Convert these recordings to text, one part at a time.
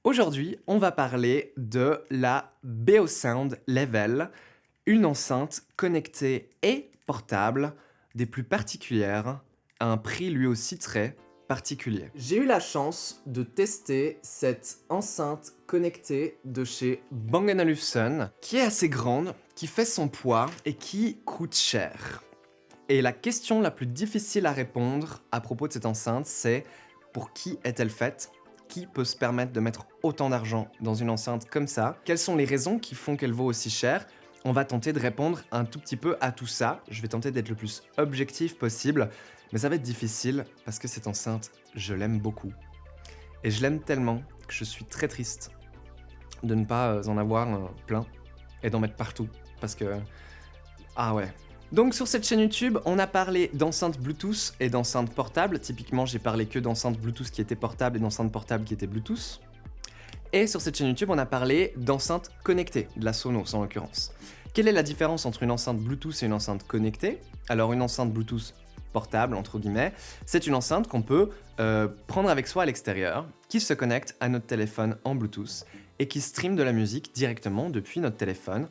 Aujourd'hui, on va parler de la Beosound Level, une enceinte connectée et portable des plus particulières, à un prix lui aussi très particulier. J'ai eu la chance de tester cette enceinte connectée de chez Bang & Olufsen, qui est assez grande, qui fait son poids et qui coûte cher. Et la question la plus difficile à répondre à propos de cette enceinte, c'est pour qui est-elle faite ? Qui peut se permettre de mettre autant d'argent dans une enceinte comme ça? Quelles sont les raisons qui font qu'elle vaut aussi cher? On va tenter de répondre un tout petit peu à tout ça. Je vais tenter d'être le plus objectif possible, mais ça va être difficile parce que cette enceinte, je l'aime beaucoup. Et je l'aime tellement que je suis très triste de ne pas en avoir plein et d'en mettre partout. Parce que... Ah ouais. Donc sur cette chaîne YouTube, on a parlé d'enceintes Bluetooth et d'enceintes portables. Typiquement, j'ai parlé que d'enceintes Bluetooth qui étaient portables et d'enceintes portables qui étaient Bluetooth. Et sur cette chaîne YouTube, on a parlé d'enceintes connectées, de la Sonos en l'occurrence. Quelle est la différence entre une enceinte Bluetooth et une enceinte connectée? Alors une enceinte Bluetooth portable, entre guillemets, c'est une enceinte qu'on peut prendre avec soi à l'extérieur, qui se connecte à notre téléphone en Bluetooth et qui stream de la musique directement depuis notre téléphone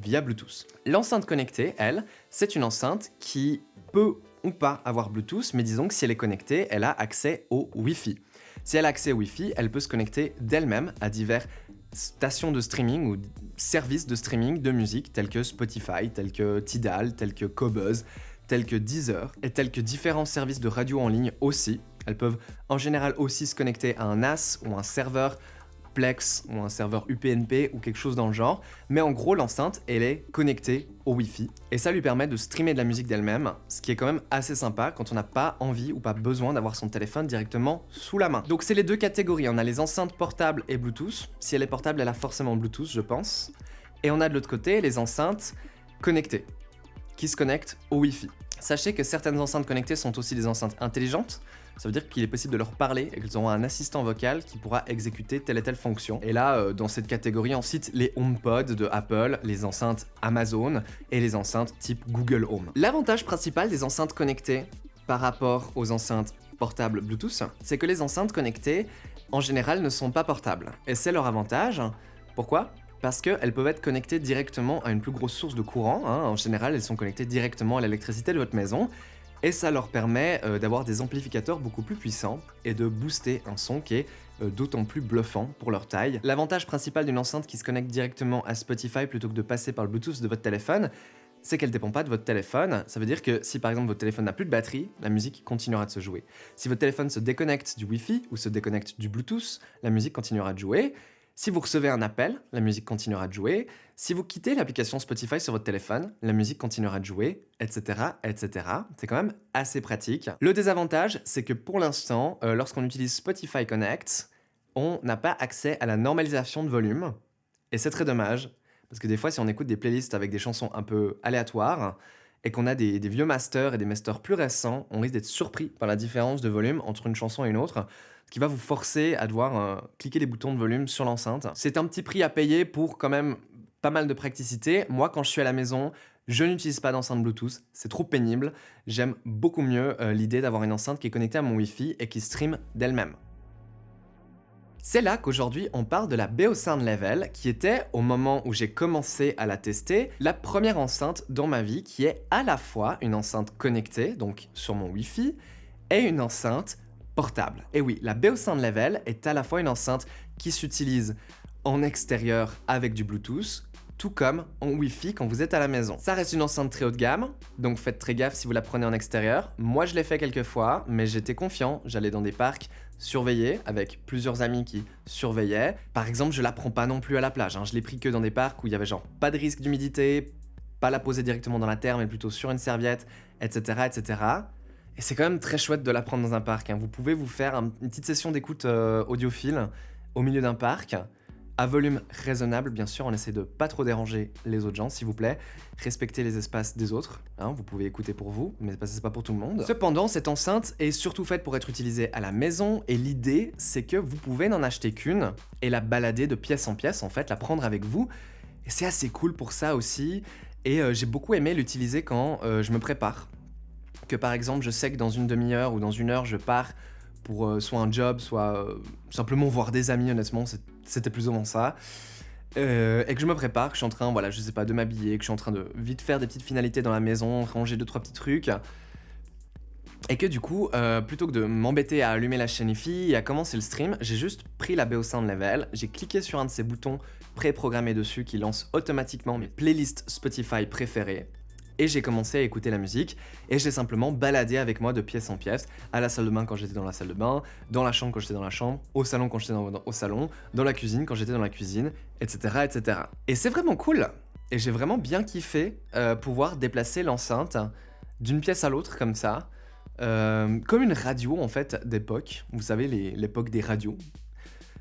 via Bluetooth. L'enceinte connectée, elle, c'est une enceinte qui peut ou pas avoir Bluetooth, mais disons que si elle est connectée, elle a accès au Wi-Fi. Si elle a accès au Wi-Fi, elle peut se connecter d'elle-même à diverses stations de streaming ou services de streaming de musique tels que Spotify, tels que Tidal, tels que Qobuz, tels que Deezer et tels que différents services de radio en ligne aussi. Elles peuvent en général aussi se connecter à un NAS ou un serveur Plex ou un serveur UPnP ou quelque chose dans le genre, mais en gros l'enceinte elle est connectée au Wi-Fi et ça lui permet de streamer de la musique d'elle-même, ce qui est quand même assez sympa quand on n'a pas envie ou pas besoin d'avoir son téléphone directement sous la main. Donc c'est les deux catégories, on a les enceintes portables et Bluetooth. Si elle est portable, elle a forcément Bluetooth, je pense. Et on a de l'autre côté les enceintes connectées qui se connectent au Wi-Fi. Sachez que certaines enceintes connectées sont aussi des enceintes intelligentes. Ça veut dire qu'il est possible de leur parler et qu'ils auront un assistant vocal qui pourra exécuter telle et telle fonction. Et là, dans cette catégorie, on cite les HomePod de Apple, les enceintes Amazon et les enceintes type Google Home. L'avantage principal des enceintes connectées par rapport aux enceintes portables Bluetooth, c'est que les enceintes connectées, en général, ne sont pas portables. Et c'est leur avantage. Pourquoi ? Parce qu'elles peuvent être connectées directement à une plus grosse source de courant. En général, elles sont connectées directement à l'électricité de votre maison. Et ça leur permet d'avoir des amplificateurs beaucoup plus puissants et de booster un son qui est d'autant plus bluffant pour leur taille. L'avantage principal d'une enceinte qui se connecte directement à Spotify plutôt que de passer par le Bluetooth de votre téléphone, c'est qu'elle ne dépend pas de votre téléphone. Ça veut dire que si par exemple votre téléphone n'a plus de batterie, la musique continuera de se jouer. Si votre téléphone se déconnecte du Wi-Fi ou se déconnecte du Bluetooth, la musique continuera de jouer. Si vous recevez un appel, la musique continuera de jouer. Si vous quittez l'application Spotify sur votre téléphone, la musique continuera de jouer, etc., etc. C'est quand même assez pratique. Le désavantage, c'est que pour l'instant, lorsqu'on utilise Spotify Connect, on n'a pas accès à la normalisation de volume. Et c'est très dommage, parce que des fois, si on écoute des playlists avec des chansons un peu aléatoires, et qu'on a des vieux masters et des masters plus récents, on risque d'être surpris par la différence de volume entre une chanson et une autre, ce qui va vous forcer à devoir cliquer les boutons de volume sur l'enceinte. C'est un petit prix à payer pour quand même pas mal de praticité. Moi, quand je suis à la maison, je n'utilise pas d'enceinte Bluetooth, c'est trop pénible. J'aime beaucoup mieux l'idée d'avoir une enceinte qui est connectée à mon Wi-Fi et qui stream d'elle-même. C'est là qu'aujourd'hui on parle de la Beosound Level, qui était, au moment où j'ai commencé à la tester, la première enceinte dans ma vie qui est à la fois une enceinte connectée, donc sur mon Wi-Fi, et une enceinte portable. Et oui, la Beosound Level est à la fois une enceinte qui s'utilise en extérieur avec du Bluetooth, tout comme en Wi-Fi quand vous êtes à la maison. Ça reste une enceinte très haut de gamme, donc faites très gaffe si vous la prenez en extérieur. Moi je l'ai fait quelques fois, mais j'étais confiant, j'allais dans des parcs surveillés, avec plusieurs amis qui surveillaient. Par exemple, je la prends pas non plus à la plage, je l'ai pris que dans des parcs où il y avait genre pas de risque d'humidité, pas la poser directement dans la terre, mais plutôt sur une serviette, etc. etc. Et c'est quand même très chouette de la prendre dans un parc. Vous pouvez vous faire une petite session d'écoute audiophile au milieu d'un parc, à volume raisonnable, bien sûr. On essaie de pas trop déranger les autres gens, s'il vous plaît. Respectez les espaces des autres. Vous pouvez écouter pour vous, mais c'est pas pour tout le monde. Cependant, cette enceinte est surtout faite pour être utilisée à la maison, et l'idée, c'est que vous pouvez n'en acheter qu'une et la balader de pièce en pièce, en fait, la prendre avec vous. Et c'est assez cool pour ça aussi. Et j'ai beaucoup aimé l'utiliser quand je me prépare. Que par exemple, je sais que dans une demi-heure ou dans une heure, je pars pour soit un job, soit simplement voir des amis, honnêtement, c'était plus ou moins ça. Et que je me prépare, que je suis en train, voilà, je sais pas, de m'habiller, que je suis en train de vite faire des petites finalités dans la maison, ranger 2-3 petits trucs. Et que du coup, plutôt que de m'embêter à allumer la chaîne IFI et à commencer le stream, j'ai juste pris la BO Sound Level, j'ai cliqué sur un de ces boutons pré-programmés dessus qui lance automatiquement mes playlists Spotify préférées, et j'ai commencé à écouter la musique, et j'ai simplement baladé avec moi de pièce en pièce, à la salle de bain quand j'étais dans la salle de bain, dans la chambre quand j'étais dans la chambre, au salon quand j'étais au salon, dans la cuisine quand j'étais dans la cuisine, etc. etc. Et c'est vraiment cool, et j'ai vraiment bien kiffé pouvoir déplacer l'enceinte d'une pièce à l'autre comme ça, comme une radio en fait d'époque, vous savez l'époque des radios.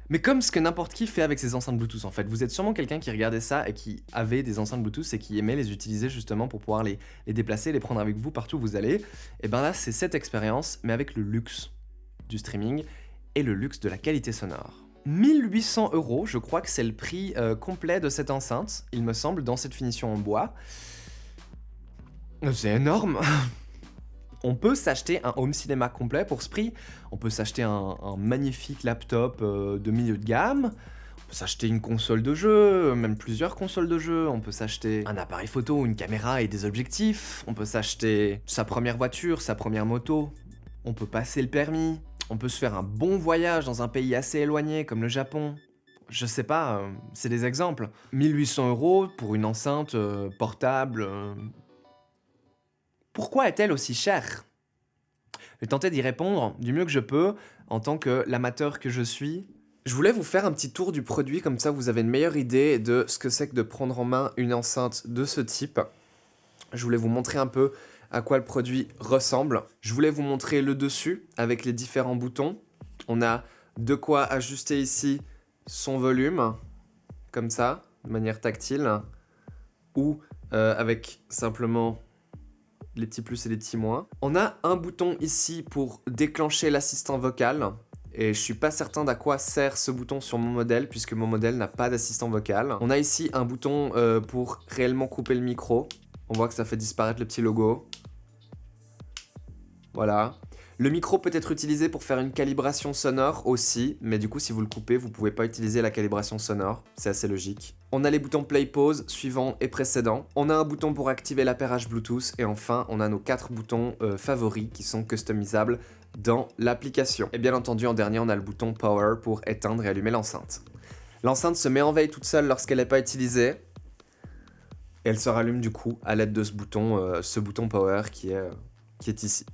Mais comme ce que n'importe qui fait avec ses enceintes Bluetooth en fait. Vous êtes sûrement quelqu'un qui regardait ça et qui avait des enceintes Bluetooth et qui aimait les utiliser justement pour pouvoir les déplacer, les prendre avec vous partout où vous allez. Et ben là c'est cette expérience mais avec le luxe du streaming et le luxe de la qualité sonore. 1800 €, je crois que c'est le prix complet de cette enceinte, il me semble, dans cette finition en bois. C'est énorme. On peut s'acheter un home cinéma complet pour ce prix. On peut s'acheter un magnifique laptop de milieu de gamme. On peut s'acheter une console de jeu, même plusieurs consoles de jeu. On peut s'acheter un appareil photo, une caméra et des objectifs. On peut s'acheter sa première voiture, sa première moto. On peut passer le permis. On peut se faire un bon voyage dans un pays assez éloigné comme le Japon. Je sais pas, c'est des exemples. 1800 € pour une enceinte portable. Pourquoi est-elle aussi chère ? Je vais tenter d'y répondre du mieux que je peux en tant que l'amateur que je suis. Je voulais vous faire un petit tour du produit, comme ça vous avez une meilleure idée de ce que c'est que de prendre en main une enceinte de ce type. Je voulais vous montrer un peu à quoi le produit ressemble. Je voulais vous montrer le dessus avec les différents boutons. On a de quoi ajuster ici son volume, comme ça, de manière tactile, ou avec simplement les petits plus et les petits moins. On a un bouton ici pour déclencher l'assistant vocal. Et je suis pas certain d'à quoi sert ce bouton sur mon modèle, puisque mon modèle n'a pas d'assistant vocal. On a ici un bouton pour réellement couper le micro. On voit que ça fait disparaître le petit logo. Voilà. Le micro peut être utilisé pour faire une calibration sonore aussi, mais du coup si vous le coupez, vous pouvez pas utiliser la calibration sonore, c'est assez logique. On a les boutons play, pause, suivant et précédent. On a un bouton pour activer l'appairage Bluetooth, et enfin on a nos 4 boutons favoris qui sont customisables dans l'application. Et bien entendu en dernier on a le bouton power pour éteindre et allumer l'enceinte. L'enceinte se met en veille toute seule lorsqu'elle n'est pas utilisée, et elle se rallume du coup à l'aide de ce bouton power qui est ici.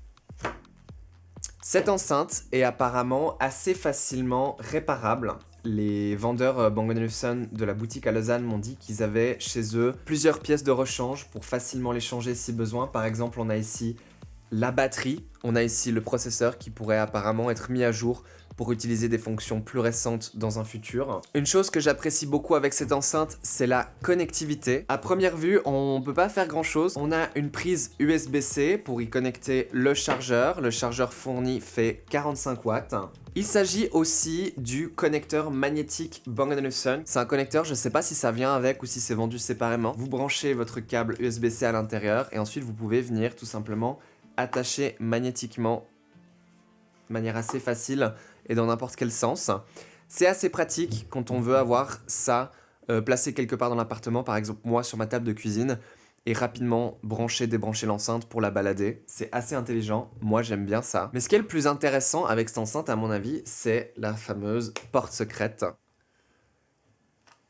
Cette enceinte est apparemment assez facilement réparable. Les vendeurs Bang & Olufsen de la boutique à Lausanne m'ont dit qu'ils avaient chez eux plusieurs pièces de rechange pour facilement les changer si besoin. Par exemple, on a ici la batterie, on a ici le processeur qui pourrait apparemment être mis à jour pour utiliser des fonctions plus récentes dans un futur. Une chose que j'apprécie beaucoup avec cette enceinte, c'est la connectivité. À première vue, on peut pas faire grand chose. On a une prise USB-C pour y connecter le chargeur. Le chargeur fourni fait 45 watts. Il s'agit aussi du connecteur magnétique Bang & Olufsen. C'est un connecteur, je sais pas si ça vient avec ou si c'est vendu séparément. Vous branchez votre câble USB-C à l'intérieur et ensuite vous pouvez venir tout simplement attacher magnétiquement de manière assez facile et dans n'importe quel sens. C'est assez pratique quand on veut avoir ça placé quelque part dans l'appartement, par exemple moi sur ma table de cuisine, et rapidement brancher, débrancher l'enceinte pour la balader. C'est assez intelligent, moi j'aime bien ça. Mais ce qui est le plus intéressant avec cette enceinte à mon avis, c'est la fameuse porte secrète.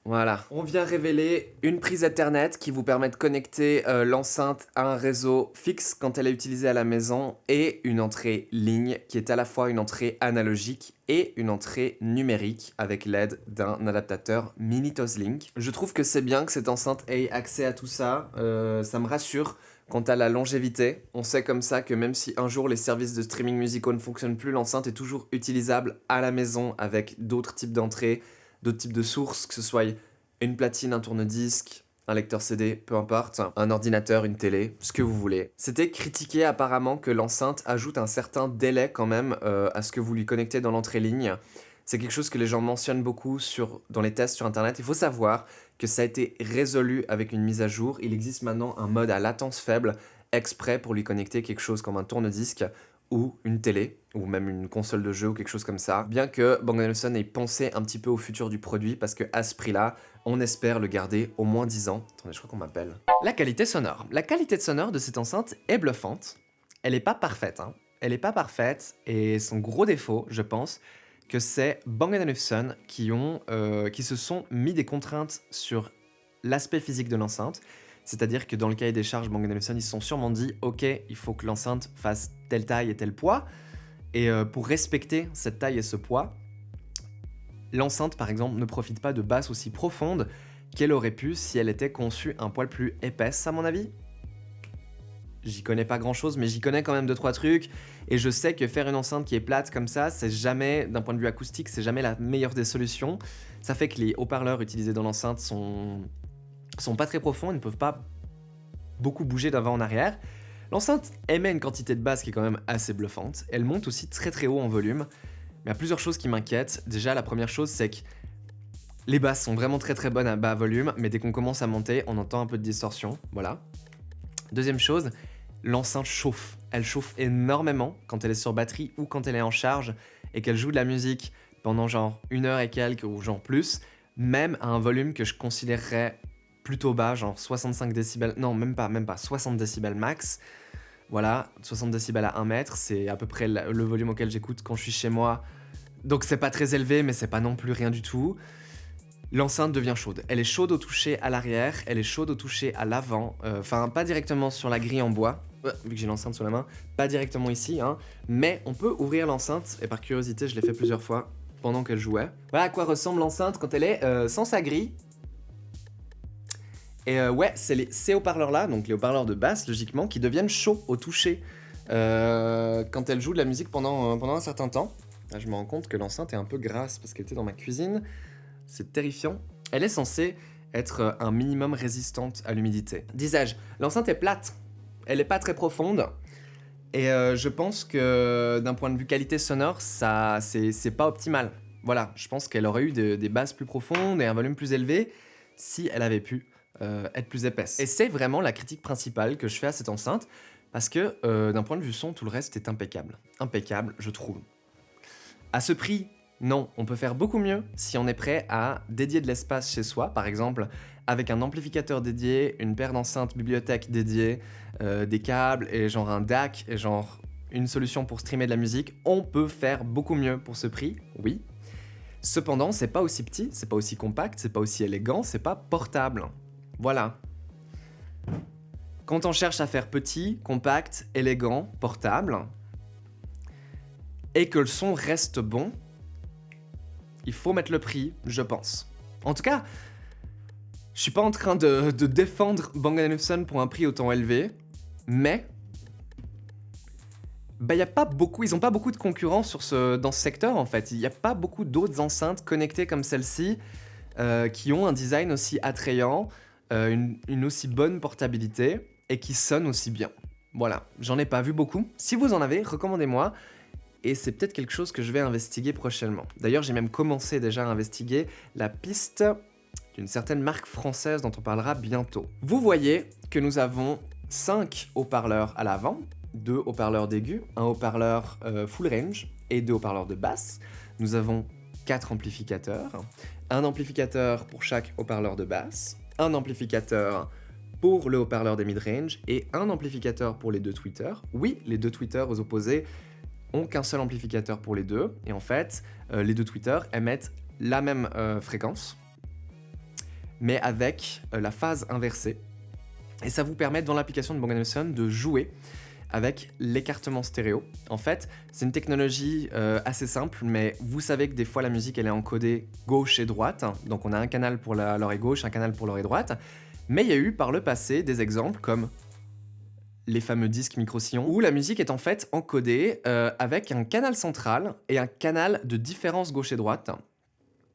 Voilà, on vient révéler une prise Ethernet qui vous permet de connecter l'enceinte à un réseau fixe quand elle est utilisée à la maison, et une entrée ligne qui est à la fois une entrée analogique et une entrée numérique avec l'aide d'un adaptateur mini Toslink. Je trouve que c'est bien que cette enceinte ait accès à tout ça, ça me rassure quant à la longévité. On sait comme ça que même si un jour les services de streaming musicaux ne fonctionnent plus, l'enceinte est toujours utilisable à la maison avec d'autres types d'entrées, d'autres types de sources, que ce soit une platine, un tourne-disque, un lecteur CD, peu importe, un ordinateur, une télé, ce que vous voulez. C'était critiqué apparemment que l'enceinte ajoute un certain délai quand même à ce que vous lui connectez dans l'entrée ligne. C'est quelque chose que les gens mentionnent beaucoup dans les tests sur internet. Il faut savoir que ça a été résolu avec une mise à jour. Il existe maintenant un mode à latence faible exprès pour lui connecter quelque chose comme un tourne-disque ou une télé, ou même une console de jeu ou quelque chose comme ça. Bien que Bang Olufsen ait pensé un petit peu au futur du produit, parce que à ce prix-là, on espère le garder au moins 10 ans. Attendez, je crois qu'on m'appelle. La qualité sonore. La qualité sonore de cette enceinte est bluffante. Elle est pas parfaite, hein. Elle est pas parfaite, et son gros défaut, je pense, que c'est Bang & Olufsen qui se sont mis des contraintes sur l'aspect physique de l'enceinte. C'est-à-dire que dans le cahier des charges, Bang & Olufsen, ils se sont sûrement dit « Ok, il faut que l'enceinte fasse telle taille et tel poids. » Et pour respecter cette taille et ce poids, l'enceinte, par exemple, ne profite pas de basses aussi profondes qu'elle aurait pu si elle était conçue un poil plus épaisse, à mon avis. J'y connais pas grand-chose, mais j'y connais quand même 2-3 trucs. Et je sais que faire une enceinte qui est plate comme ça, c'est jamais, d'un point de vue acoustique, c'est jamais la meilleure des solutions. Ça fait que les haut-parleurs utilisés dans l'enceinte sont pas très profonds et ne peuvent pas beaucoup bouger d'avant en arrière. L'enceinte émet une quantité de basse qui est quand même assez bluffante. Elle monte aussi très très haut en volume. Mais il y a plusieurs choses qui m'inquiètent. Déjà, la première chose, c'est que les basses sont vraiment très très bonnes à bas volume, mais dès qu'on commence à monter, on entend un peu de distorsion. Voilà. Deuxième chose, l'enceinte chauffe. Elle chauffe énormément quand elle est sur batterie ou quand elle est en charge et qu'elle joue de la musique pendant genre 1 heure et quelques ou genre plus, même à un volume que je considérerais plutôt bas, genre 65 décibels, non même pas, 60 décibels max. Voilà, 60 décibels à 1 mètre, c'est à peu près le volume auquel j'écoute quand je suis chez moi. Donc c'est pas très élevé, mais c'est pas non plus rien du tout. L'enceinte devient chaude. Elle est chaude au toucher à l'arrière, elle est chaude au toucher à l'avant. Enfin, pas directement sur la grille en bois, vu que j'ai l'enceinte sous la main, pas directement ici, hein. Mais on peut ouvrir l'enceinte, et par curiosité, je l'ai fait plusieurs fois pendant qu'elle jouait. Voilà à quoi ressemble l'enceinte quand elle est sans sa grille. Et ouais, c'est ces haut-parleurs là, donc les haut-parleurs de basse logiquement, qui deviennent chauds au toucher quand elle joue de la musique pendant un certain temps. Là, je me rends compte que l'enceinte est un peu grasse parce qu'elle était dans ma cuisine. C'est terrifiant. Elle est censée être un minimum résistante à l'humidité. Disais-je, l'enceinte est plate. Elle est pas très profonde. Et je pense que d'un point de vue qualité sonore, ça, c'est pas optimal. Voilà, je pense qu'elle aurait eu des basses plus profondes et un volume plus élevé si elle avait pu être plus épaisse. Et c'est vraiment la critique principale que je fais à cette enceinte, parce que d'un point de vue son, tout le reste est impeccable. Impeccable, je trouve. À ce prix, non, on peut faire beaucoup mieux si on est prêt à dédier de l'espace chez soi, par exemple avec un amplificateur dédié, une paire d'enceintes bibliothèque dédiée, des câbles et genre un DAC et genre une solution pour streamer de la musique. On peut faire beaucoup mieux pour ce prix, oui. Cependant, c'est pas aussi petit, c'est pas aussi compact, c'est pas aussi élégant, c'est pas portable. Voilà. Quand on cherche à faire petit, compact, élégant, portable, et que le son reste bon, il faut mettre le prix, je pense. En tout cas, je suis pas en train de défendre Bang & Olufsen pour un prix autant élevé, mais bah, y a pas beaucoup, ils ont pas beaucoup de concurrents dans ce secteur en fait. Il n'y a pas beaucoup d'autres enceintes connectées comme celle-ci qui ont un design aussi attrayant, une aussi bonne portabilité et qui sonnent aussi bien. Voilà, j'en ai pas vu beaucoup. Si vous en avez, recommandez-moi. Et c'est peut-être quelque chose que je vais investiguer prochainement. D'ailleurs, j'ai même commencé déjà à investiguer la piste d'une certaine marque française dont on parlera bientôt. Vous voyez que nous avons 5 haut-parleurs à l'avant, 2 haut-parleurs d'aigu, un haut-parleur full range et 2 haut-parleurs de basse. Nous avons 4 amplificateurs, un amplificateur pour chaque haut-parleur de basse, un amplificateur pour le haut-parleur des mid-range et un amplificateur pour les 2 tweeters. Oui, les 2 tweeters aux opposés ont qu'un seul amplificateur pour les deux, et en fait, les 2 tweeters émettent la même fréquence, mais avec la phase inversée. Et ça vous permet, dans l'application de Bang & Olufsen, de jouer avec l'écartement stéréo. En fait, c'est une technologie assez simple, mais vous savez que des fois, la musique, elle est encodée gauche et droite, donc on a un canal pour l'oreille gauche, un canal pour l'oreille droite, mais il y a eu par le passé des exemples comme les fameux disques micro-sillons, où la musique est en fait encodée avec un canal central et un canal de différence gauche et droite.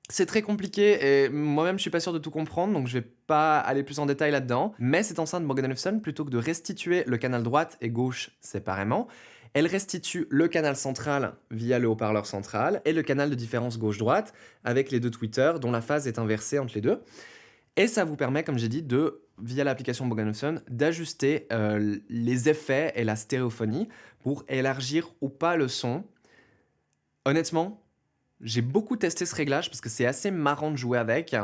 C'est très compliqué et moi-même je suis pas sûr de tout comprendre, donc je vais pas aller plus en détail là-dedans. Mais cette enceinte Bang & Olufsen, plutôt que de restituer le canal droite et gauche séparément, elle restitue le canal central via le haut-parleur central et le canal de différence gauche-droite avec les 2 tweeters dont la phase est inversée entre les deux. Et ça vous permet, comme j'ai dit, via l'application Bang Olufsen, d'ajuster les effets et la stéréophonie pour élargir ou pas le son. Honnêtement, j'ai beaucoup testé ce réglage parce que c'est assez marrant de jouer avec.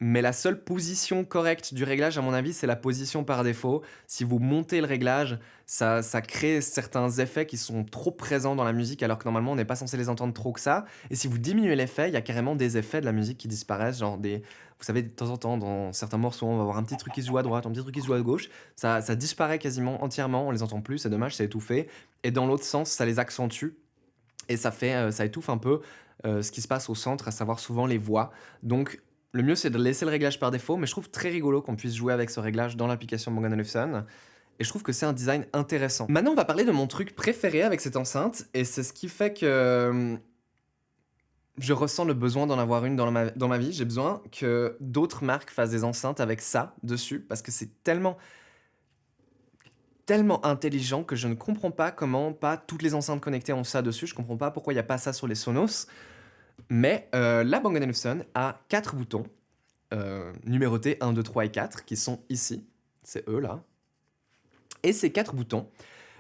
Mais la seule position correcte du réglage, à mon avis, c'est la position par défaut. Si vous montez le réglage, ça crée certains effets qui sont trop présents dans la musique, alors que normalement, on n'est pas censé les entendre trop que ça. Et si vous diminuez l'effet, il y a carrément des effets de la musique qui disparaissent, genre des... Vous savez, de temps en temps, dans certains morceaux, on va avoir un petit truc qui se joue à droite, un petit truc qui se joue à gauche. Ça disparaît quasiment entièrement, on les entend plus, c'est dommage, c'est étouffé. Et dans l'autre sens, ça les accentue. Et ça étouffe un peu ce qui se passe au centre, à savoir souvent les voix. Donc, le mieux, c'est de laisser le réglage par défaut, mais je trouve très rigolo qu'on puisse jouer avec ce réglage dans l'application Bang Olufsen. Et je trouve que c'est un design intéressant. Maintenant, on va parler de mon truc préféré avec cette enceinte, et c'est ce qui fait que je ressens le besoin d'en avoir une dans ma vie. J'ai besoin que d'autres marques fassent des enceintes avec ça dessus, parce que c'est tellement intelligent que je ne comprends pas comment pas toutes les enceintes connectées ont ça dessus. Je comprends pas pourquoi il n'y a pas ça sur les Sonos. Mais la Bang Olufsen a 4 boutons, numérotés 1, 2, 3 et 4, qui sont ici. C'est eux là. Et ces 4 boutons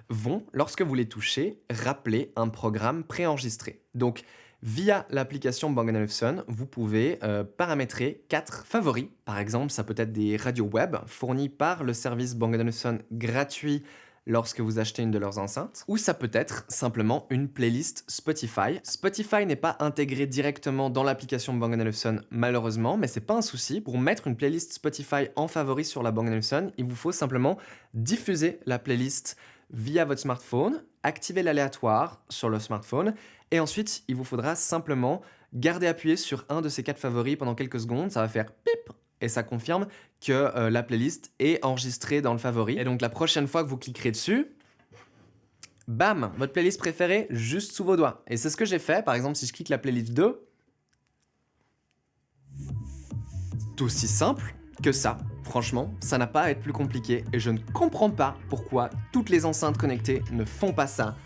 vont, lorsque vous les touchez, rappeler un programme préenregistré. Donc, via l'application Bang Olufsen, vous pouvez paramétrer 4 favoris. Par exemple, ça peut être des radios web fournies par le service Bang Olufsen gratuit lorsque vous achetez une de leurs enceintes, ou ça peut être simplement une playlist Spotify. Spotify n'est pas intégré directement dans l'application Bang Olufsen malheureusement, mais c'est pas un souci. Pour mettre une playlist Spotify en favori sur la Bang Olufsen, il vous faut simplement diffuser la playlist via votre smartphone, activer l'aléatoire sur le smartphone, et ensuite il vous faudra simplement garder appuyé sur un de ces 4 favoris pendant quelques secondes, ça va faire pip, et ça confirme que la playlist est enregistrée dans le favori. Et donc la prochaine fois que vous cliquerez dessus, bam, votre playlist préférée juste sous vos doigts. Et c'est ce que j'ai fait. Par exemple, si je clique la playlist 2, c'est aussi simple que ça. Franchement, ça n'a pas à être plus compliqué. Et je ne comprends pas pourquoi toutes les enceintes connectées ne font pas ça.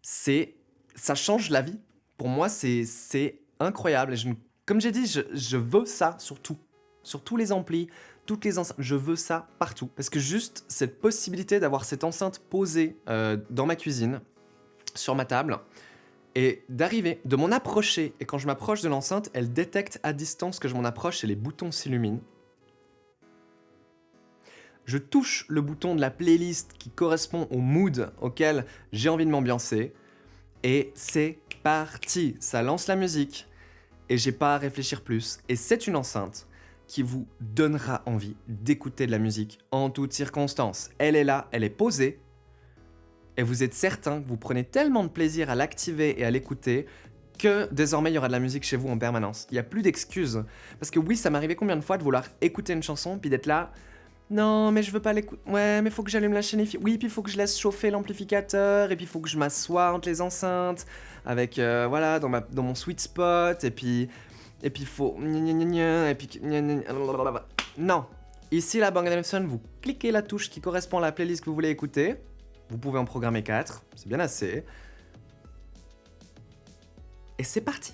Ça change la vie. Pour moi, c'est incroyable. Et comme j'ai dit, je veux ça sur tout. Sur tous les amplis, toutes les enceintes. Je veux ça partout. Parce que juste cette possibilité d'avoir cette enceinte posée dans ma cuisine, sur ma table, et d'arriver, de m'en approcher. Et quand je m'approche de l'enceinte, elle détecte à distance que je m'en approche et les boutons s'illuminent. Je touche le bouton de la playlist qui correspond au mood auquel j'ai envie de m'ambiancer. Et c'est parti. Ça lance la musique. Et j'ai pas à réfléchir plus. Et c'est une enceinte qui vous donnera envie d'écouter de la musique en toutes circonstances. Elle est là, elle est posée, et vous êtes certain que vous prenez tellement de plaisir à l'activer et à l'écouter que désormais il y aura de la musique chez vous en permanence. Il n'y a plus d'excuses. Parce que oui, ça m'arrivait combien de fois de vouloir écouter une chanson, puis d'être là, non, mais je veux pas l'écouter. Ouais, mais faut que j'allume la chaîne. Oui, puis il faut que je laisse chauffer l'amplificateur, et puis il faut que je m'assoie entre les enceintes, avec, voilà, dans mon sweet spot, et puis il faut... Et puis... Non. Ici, la Bang Olufsen, vous cliquez la touche qui correspond à la playlist que vous voulez écouter. Vous pouvez en programmer 4. C'est bien assez. Et c'est parti.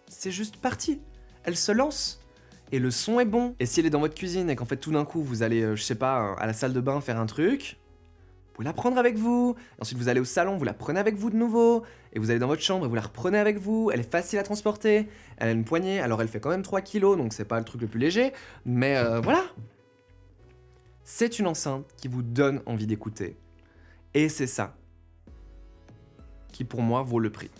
C'est juste parti. Elle se lance. Et le son est bon. Et si elle est dans votre cuisine et qu'en fait, tout d'un coup, vous allez, je sais pas, à la salle de bain faire un truc... Vous la prendre avec vous, ensuite vous allez au salon, vous la prenez avec vous de nouveau, et vous allez dans votre chambre et vous la reprenez avec vous, elle est facile à transporter, elle a une poignée, alors elle fait quand même 3 kilos, donc c'est pas le truc le plus léger, mais voilà. C'est une enceinte qui vous donne envie d'écouter, et c'est ça qui pour moi vaut le prix.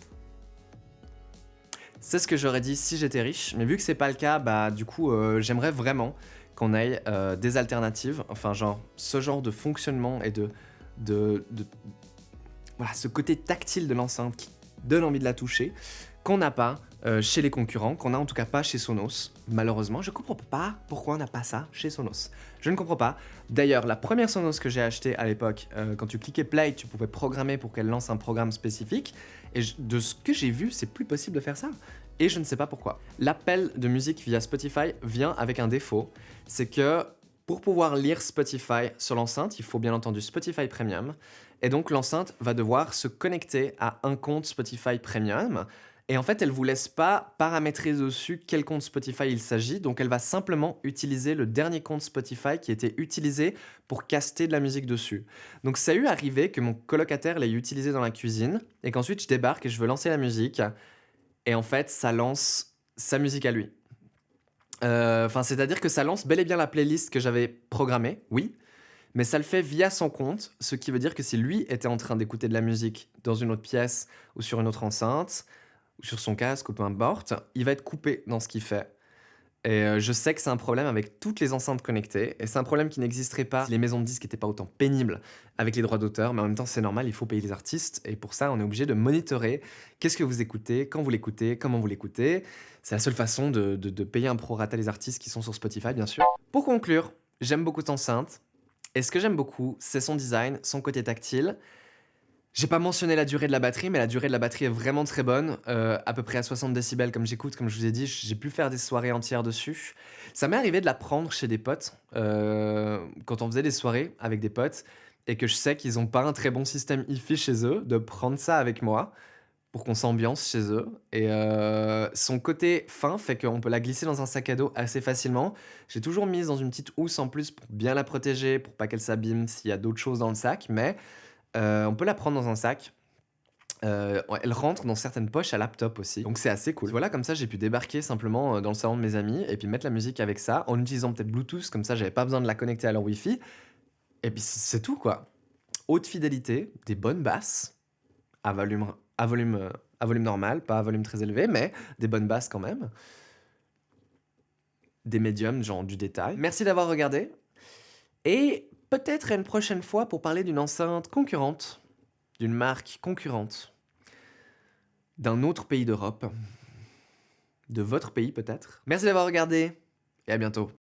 C'est ce que j'aurais dit si j'étais riche, mais vu que c'est pas le cas, bah du coup j'aimerais vraiment qu'on ait des alternatives, enfin genre ce genre de fonctionnement et voilà, ce côté tactile de l'enceinte qui donne envie de la toucher, qu'on n'a pas chez les concurrents, qu'on n'a en tout cas pas chez Sonos. Malheureusement, je comprends pas pourquoi on n'a pas ça chez Sonos. Je ne comprends pas. D'ailleurs, la première Sonos que j'ai achetée à l'époque, quand tu cliquais play, tu pouvais programmer pour qu'elle lance un programme spécifique. Et de ce que j'ai vu, c'est plus possible de faire ça. Et je ne sais pas pourquoi. L'appel de musique via Spotify vient avec un défaut. C'est que pour pouvoir lire Spotify sur l'enceinte, il faut bien entendu Spotify Premium. Et donc l'enceinte va devoir se connecter à un compte Spotify Premium. Et en fait, elle vous laisse pas paramétrer dessus quel compte Spotify il s'agit, donc elle va simplement utiliser le dernier compte Spotify qui était utilisé pour caster de la musique dessus. Donc ça a eu arrivé que mon colocataire l'ait utilisé dans la cuisine et qu'ensuite je débarque et je veux lancer la musique et en fait, ça lance sa musique à lui. Enfin, c'est-à-dire que ça lance bel et bien la playlist que j'avais programmée, oui, mais ça le fait via son compte, ce qui veut dire que si lui était en train d'écouter de la musique dans une autre pièce ou sur une autre enceinte, ou sur son casque ou peu importe, il va être coupé dans ce qu'il fait. Et je sais que c'est un problème avec toutes les enceintes connectées, et c'est un problème qui n'existerait pas si les maisons de disques n'étaient pas autant pénibles avec les droits d'auteur, mais en même temps c'est normal, il faut payer les artistes, et pour ça on est obligé de monitorer qu'est-ce que vous écoutez, quand vous l'écoutez, comment vous l'écoutez. C'est la seule façon de payer un prorata les artistes qui sont sur Spotify, bien sûr. Pour conclure, j'aime beaucoup cette enceinte, et ce que j'aime beaucoup, c'est son design, son côté tactile. J'ai pas mentionné la durée de la batterie, mais la durée de la batterie est vraiment très bonne, à peu près à 60 décibels comme j'écoute, comme je vous ai dit, j'ai pu faire des soirées entières dessus. Ça m'est arrivé de la prendre chez des potes, quand on faisait des soirées avec des potes et que je sais qu'ils ont pas un très bon système hi-fi chez eux, de prendre ça avec moi pour qu'on s'ambiance chez eux et son côté fin fait qu'on peut la glisser dans un sac à dos assez facilement. J'ai toujours mise dans une petite housse en plus pour bien la protéger, pour pas qu'elle s'abîme s'il y a d'autres choses dans le sac, mais on peut la prendre dans un sac. Ouais, elle rentre dans certaines poches à laptop aussi, donc c'est assez cool. Voilà, comme ça j'ai pu débarquer simplement dans le salon de mes amis et puis mettre la musique avec ça, en utilisant peut-être Bluetooth, comme ça j'avais pas besoin de la connecter à leur Wi-Fi. Et puis c'est tout quoi. Haute fidélité, des bonnes basses, à volume, à volume, à volume normal, pas à volume très élevé, mais des bonnes basses quand même. Des médiums, genre du détail. Merci d'avoir regardé. Et peut-être à une prochaine fois pour parler d'une enceinte concurrente, d'une marque concurrente, d'un autre pays d'Europe, de votre pays peut-être. Merci d'avoir regardé et à bientôt.